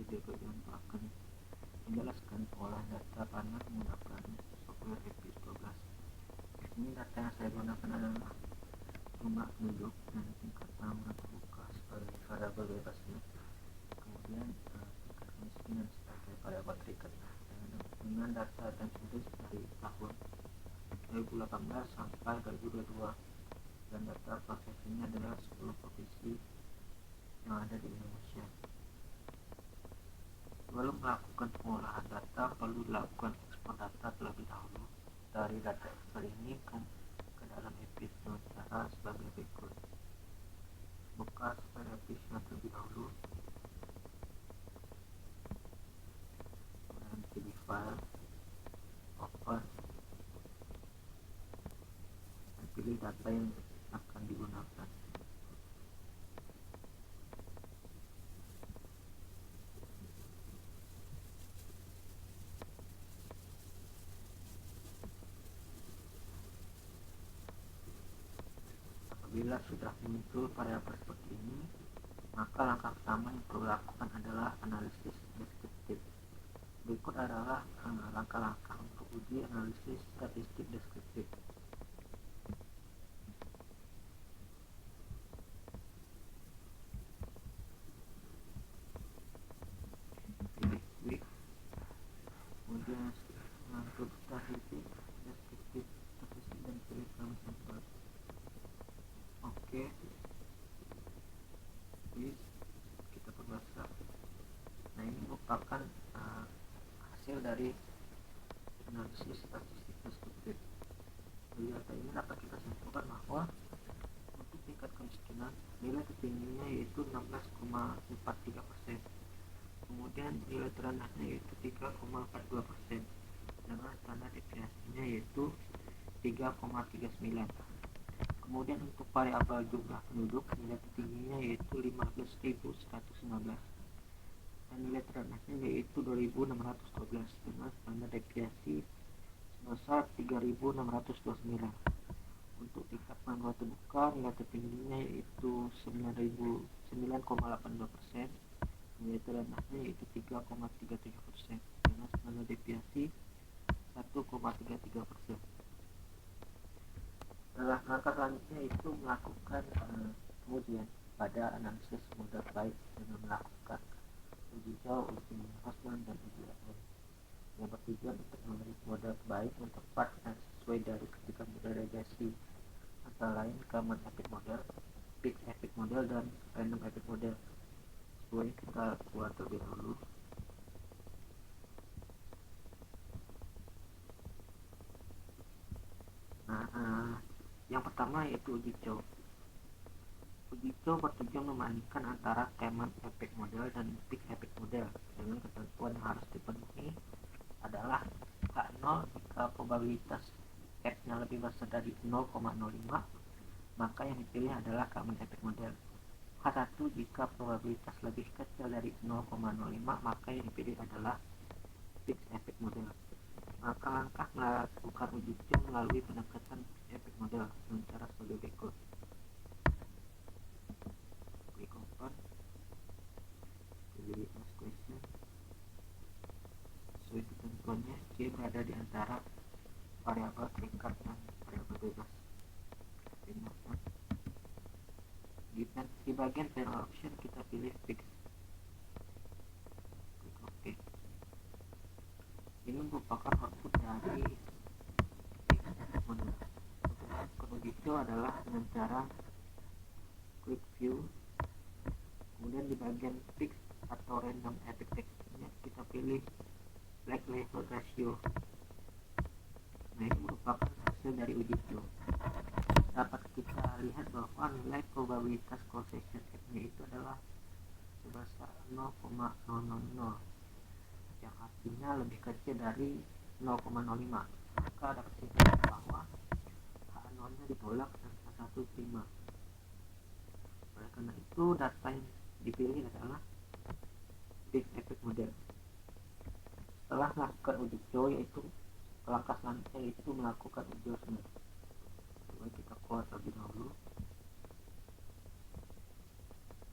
video itu akan menjelaskan olah data panel menggunakan software EPIC-12. Ini data yang saya gunakan adalah jumlah penduduk dan tingkat pengangguran terbuka sebagai variabel bebasnya, kemudian tingkat kemiskinan sebagai variabel terikat dengan data dan sudut dari tahun 2018 sampai 2022, dan data prosesnya adalah 10 provinsi yang ada di Indonesia. Sebelum melakukan pengolahan data, perlu dilakukan ekspor data terlebih dahulu dari data Excel ini ke dalam EPIC dengan cara sebagai berikut. Buka file EPIC terlebih dahulu, kemudian pilih file, open, dan pilih data yang akan digunakan. Apabila sudah muncul variabel seperti ini, maka langkah pertama yang perlu dilakukan adalah analisis deskriptif. Berikut adalah langkah-langkah untuk uji analisis statistik deskriptif. Pilih quick, kemudian untuk statistik deskriptif dan pilih kami sampel. Oke, please kita perluas. Nah, ini merupakan hasil dari analisis statistik deskriptif. Dari data ini dapat kita simpulkan bahwa untuk tingkat kemiskinan nilai tertingginya yaitu 16,43%, kemudian nilai terendahnya yaitu 3,42%, dengan standar deviasinya yaitu 3,39. Kemudian untuk variabel jumlah penduduk, nilai tertingginya yaitu 15.115 dan nilai terendahnya yaitu 2.612 dengan standar deviasi sebesar 3.629. Untuk tingkat pengangguran terbuka, nilai tertingginya yaitu 9,82%, nilai terendahnya yaitu 3,37% dengan standar deviasi 1,33%. Langkah selanjutnya itu melakukan pengujian pada analisis model baik dengan melakukan uji jauh, uji Hausman, dan uji Lewin yang bertujuan untuk memberi model terbaik yang tepat dan sesuai dari ketiga model regresi, antara lain Kalman Epic Model, Peak Epic Model, dan Random Epic Model. Sesuai kita buat terlebih dahulu. Yang pertama yaitu uji cow. Uji cow bertujuan membandingkan antara Kalman Epic Model dan Peak Epic Model dengan ketentuan yang harus dipenuhi adalah H0 jika probabilitas F-nya lebih besar dari 0,05, maka yang dipilih adalah Kalman Epic Model. H1 jika probabilitas lebih kecil dari 0,05, maka yang dipilih adalah Peak Epic Model. Maka langkah melakukan uji cow melalui pendekatan Epic Model dengan cara sebagai berikut. Klik open, pilih ask question. Sesuai ketentuannya, C berada di antara variabel terikat dan variabel bebas. Pindahkan. Di bagian panel option kita pilih fix. Klik OK. Ini merupakan output dari model. Untuk uji cow adalah dengan cara klik view, kemudian di bagian fix atau random epic textnya kita pilih black level ratio. Nah, ini merupakan hasil dari uji cow. Dapat kita lihat bahwa nilai probabilitas correlation F-nya itu adalah sebesar 0,000, yang artinya lebih kecil dari 0,05. Maka dapat kita lihat bahwa H0-nya ditolak dan H1 diterima. Oleh karena itu, data yang dipilih adalah Big Epic Model. Setelah melakukan uji cow, yaitu langkah selanjutnya yaitu melakukan adjustment. Coba kita keluar terlebih dahulu.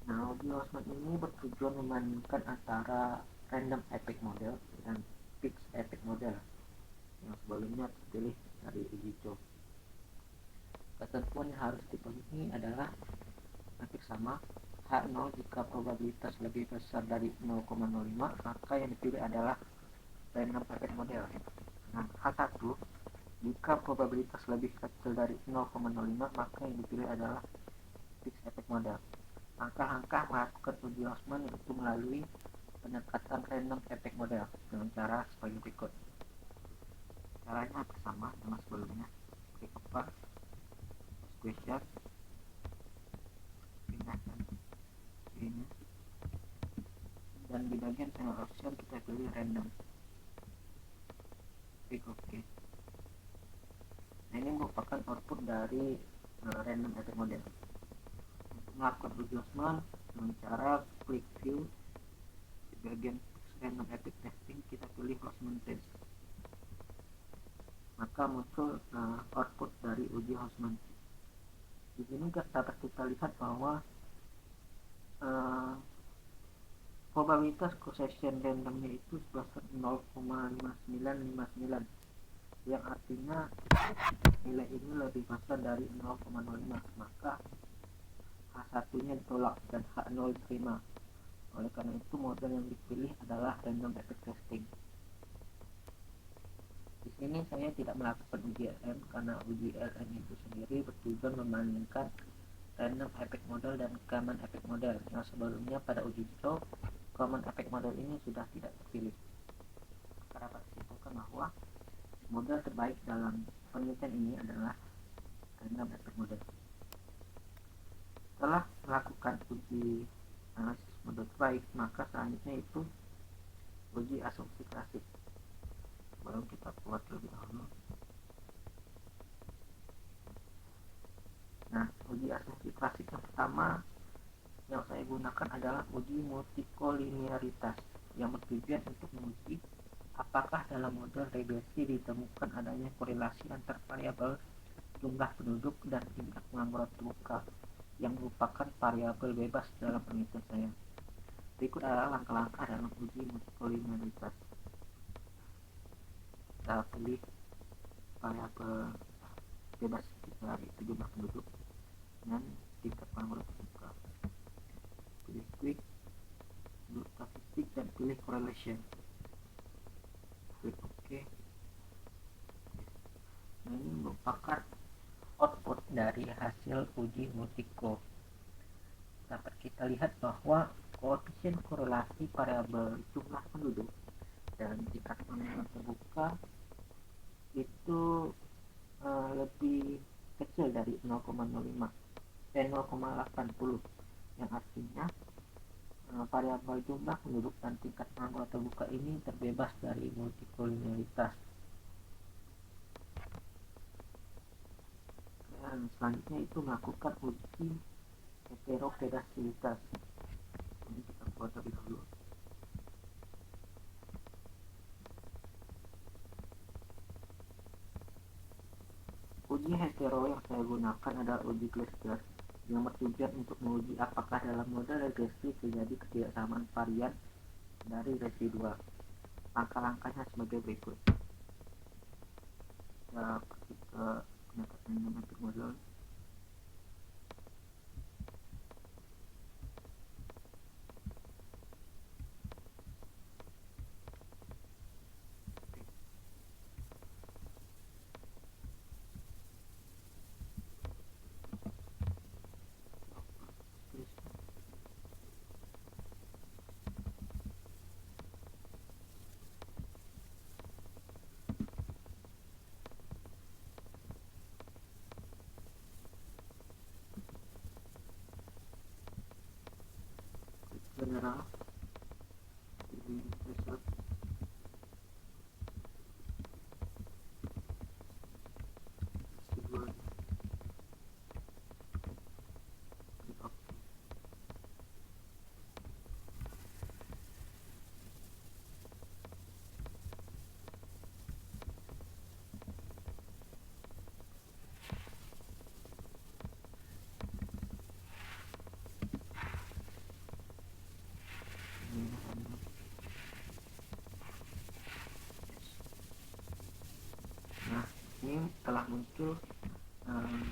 Nah, Uji Osman ini bertujuan membandingkan antara random epic model dan fixed epic model yang sebelumnya terpilih dari uji coba. Ketentuan yang harus dipenuhi adalah epic sama H0 jika probabilitas lebih besar dari 0,05, maka yang dipilih adalah random epic model. Nah, H1 jika probabilitas lebih kecil dari 0,05, maka yang dipilih adalah fixed epic model. Langkah-langkah melakukan uji Osman itu melalui pendekatan random epic model dengan cara sebagai berikut. Caranya sama dengan sebelumnya. Klik apa? Question. Pindahkan ini. Dan di bagian single option kita pilih random. Klik OK. Nah, ini merupakan output dari random epic model. Melakukan uji Osman dengan cara klik view di bagian random epic testing, kita pilih Osman test, maka muncul output dari uji Osman. Di sini dapat kita lihat bahwa probabilitas cross-section randomnya itu sebesar 0,5959, yang artinya nilai ini lebih besar dari 0,05, maka H1-nya ditolak dan H0 diterima. Oleh karena itu, model yang dipilih adalah random epic testing. Di sini saya tidak melakukan uji LM karena uji LM itu sendiri bertujuan membandingkan random epic model dan common epic model yang sebelumnya pada uji show common epic model ini sudah tidak terpilih. Maka dapat disimpulkan bahwa model terbaik dalam penelitian ini adalah random epic model. Setelah melakukan uji analisis model terbaik, maka selanjutnya itu uji asumsi klasik. Baru kita buat lebih dahulu. Nah, uji asumsi klasik yang pertama yang saya gunakan adalah uji multikolinearitas yang bertujuan untuk menguji apakah dalam model regresi ditemukan adanya korelasi antar variabel jumlah penduduk dan tingkat pengangguran terbuka yang merupakan variabel bebas dalam penelitian saya. Berikut adalah langkah-langkah dalam uji multikolinearitas. Kita pilih variabel bebas dari jumlah penduduk dan tingkat pengangguran terbuka. Pilih quick, pilih statistik dan pilih correlation. Klik OK. Nah, ini merupakan output dari hasil uji multiko. Dapat kita lihat bahwa koefisien korelasi variabel jumlah penduduk dan tingkat pengangguran terbuka itu lebih kecil dari 0,80, yang artinya variabel jumlah penduduk dan tingkat pengangguran terbuka ini terbebas dari multikolinearitas. Dan selanjutnya itu melakukan uji heterokedastilitas. Ini kita buat lebih dahulu. Uji hetero yang saya gunakan adalah uji cluster yang bertujuan untuk menguji apakah dalam model regresi terjadi ketidaksamaan varian dari residual. Langkah-langkahnya sebagai berikut. Kita pergi ke pendekatan epic model. General, pilih result, residual, klik OK. muncul hasil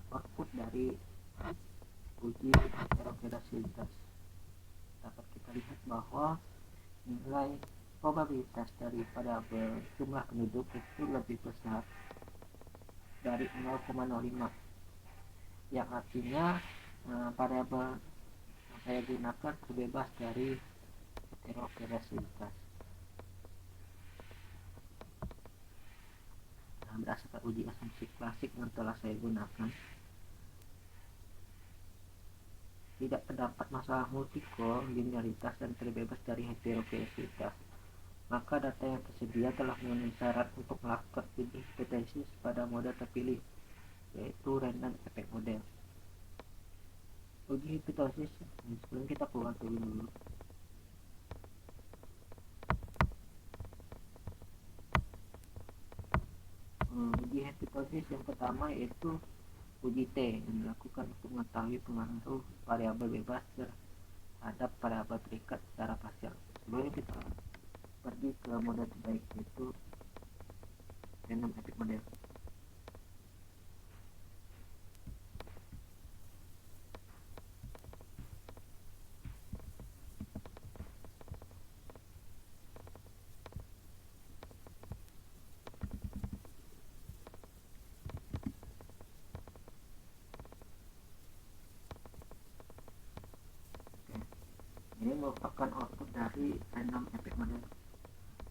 output dari uji heterogeneisitas. Dapat kita lihat bahwa nilai probabilitas dari variabel jumlah penduduk itu lebih besar dari 0,05, yang artinya variabel yang saya gunakan terbebas dari heterogeneisitas. Berdasarkan uji asumsi klasik yang telah saya gunakan, tidak terdapat masalah multicore, linearitas, dan terbebas dari heterogeneisitas. Maka data yang tersedia telah memenuhi syarat untuk melakukan uji hipotesis pada model terpilih, yaitu random effect model. Uji hipotesis, sebelum kita keluar dulu. Uji hipotesis yang pertama yaitu uji T yang dilakukan untuk mengetahui pengaruh variabel bebas terhadap variabel terikat secara parsial. Sebelumnya kita pergi ke model terbaik, yaitu random effect model. Ini merupakan output dari random effect model.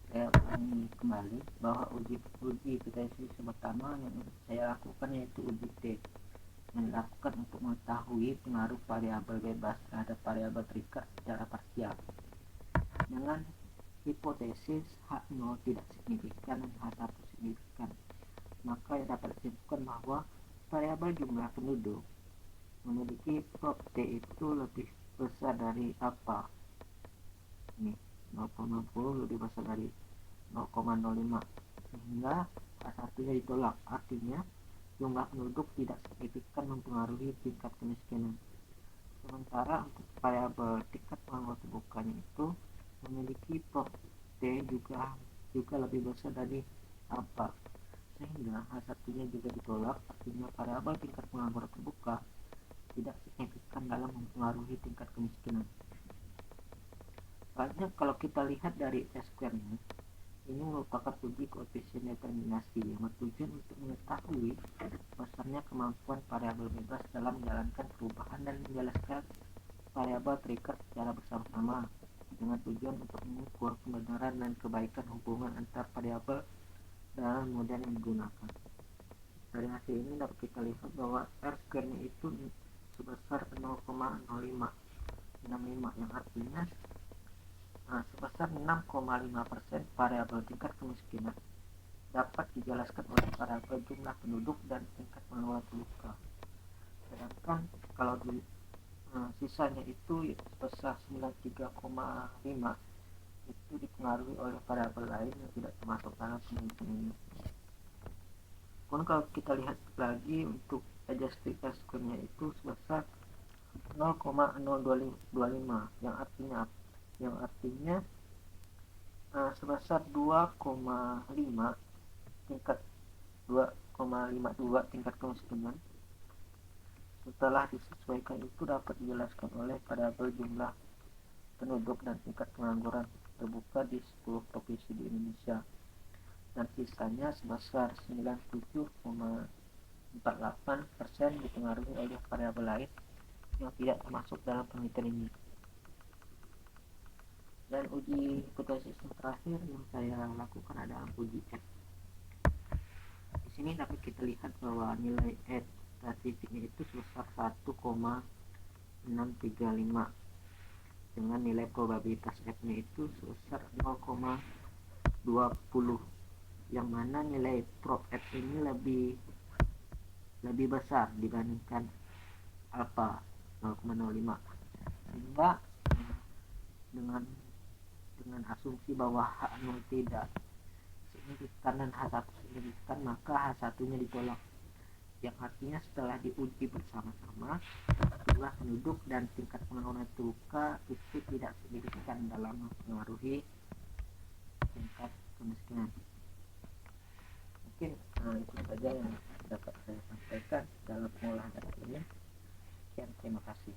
Saya ulangi kembali bahwa uji hipotesis pertama yang saya lakukan yaitu uji T, yang dilakukan untuk mengetahui pengaruh variabel bebas terhadap variabel terikat secara parsial. Dengan hipotesis H0 tidak signifikan dan H1 signifikan, maka dapat disimpulkan bahwa variabel jumlah penduduk memiliki prop T itu lebih besar dari apa? Ini 0,0 lebih besar dari 0,05, sehingga H1-nya ditolak. Artinya jumlah penduduk tidak signifikan mempengaruhi tingkat kemiskinan. Sementara untuk variabel tingkat pengangguran terbukanya itu memiliki prop T juga lebih besar dari apa, sehingga H1-nya juga ditolak. Artinya variabel tingkat pengangguran terbuka tidak signifikan dalam mempengaruhi tingkat kemiskinan. Selanjutnya, kalau kita lihat dari S-square-nya, ini merupakan uji koefisien determinasi yang bertujuan untuk mengetahui besarnya kemampuan variabel bebas dalam menjalankan perubahan dan menjelaskan variabel terikat secara bersama-sama, dengan tujuan untuk mengukur kebenaran dan kebaikan hubungan antar variabel dalam model yang digunakan. Dari hasil ini dapat kita lihat bahwa R-square-nya itu sebesar 0,0565, yang artinya sebesar 6,5% variabel tingkat kemiskinan dapat dijelaskan oleh variabel jumlah penduduk dan tingkat pengangguran terbuka. Sedangkan kalau di sisanya itu sebesar 93,5 itu dipengaruhi oleh variabel lain yang tidak termasuk dalam penelitian ini. Pun kalau kita lihat lagi untuk adjusted R-square-nya itu sebesar 0,025, yang artinya sebesar 2,52 tingkat kemiskinan. Setelah disesuaikan itu dapat dijelaskan oleh variabel jumlah penduduk dan tingkat pengangguran terbuka di 10 provinsi di Indonesia, dan sisanya sebesar 97,48% dipengaruhi oleh variabel lain yang tidak termasuk dalam penelitian ini. Dan uji hipotesis yang terakhir yang saya lakukan adalah uji F. Di sini dapat kita lihat bahwa nilai F statistiknya itu sebesar 1,635 dengan nilai probabilitas F-nya itu sebesar 0,20, yang mana nilai prop F ini lebih besar dibandingkan alpha 0,05, sehingga dengan asumsi bahwa H0 tidak signifikan dan H1 signifikan, maka H1-nya ditolak, yang artinya setelah diuji bersama-sama jumlah penduduk dan tingkat pengangguran terbuka itu tidak signifikan dalam mempengaruhi tingkat kemiskinan. Mungkin itu saja yang dapat saya sampaikan dalam pengolahan data ini. Sekian, terima kasih.